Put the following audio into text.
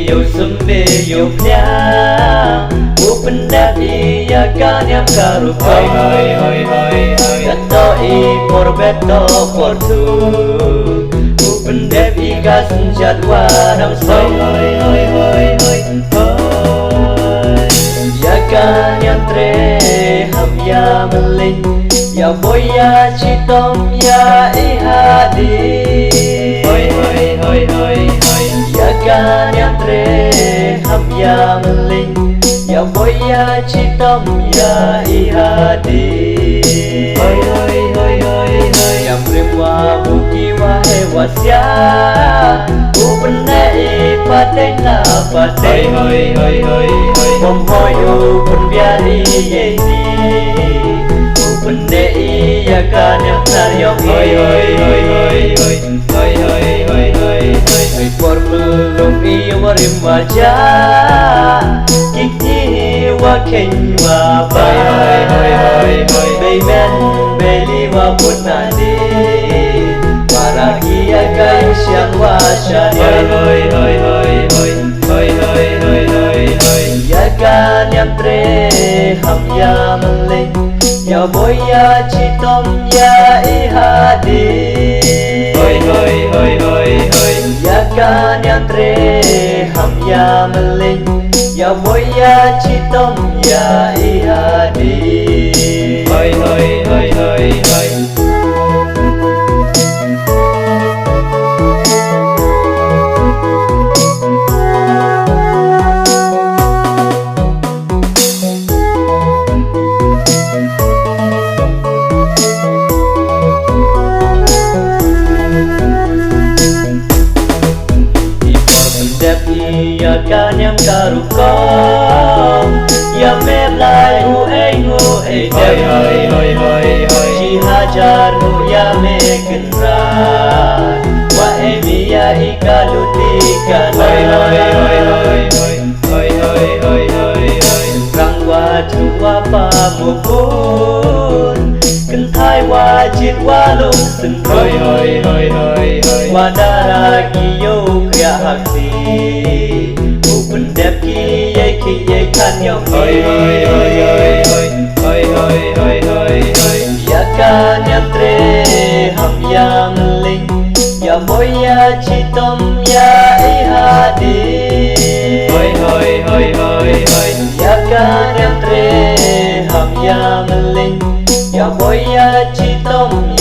yêu sum be yêu pya open that ya kanyam karu hoi gato I por beto por tu open that I gasen jadwa nam hoi ya kanyam tre ham ya meling ya boya chitom ya ihadi ya kanyam tre ham ya meling ya boya chitom ya ihadi ya premwa buki wa hewa sia upne patena patei bom hoyu penbiari yedi upne ya kanyam taryong por belum ia warim wajah kiki wa kenywa baymen beli wa punadi para kia kai siang wa ya kan yang tre ham ya meling ya boya chitom ya ihadi ya kan yang tre ham ya meling ya boya chitom ya ihadi ya kan yang karukom ya meblai hu ei chi hajar hu ya mekenra wa emia ikalutika rang wa chua pa mukun kentai wa jit wa lung sen wa dara kiyo kya haksi open đẹp ki ye kan yong ya kan ya tre ham ya meling ya boya chitom ya ihadi ya kan ya tre ham ya meling ya boya chitom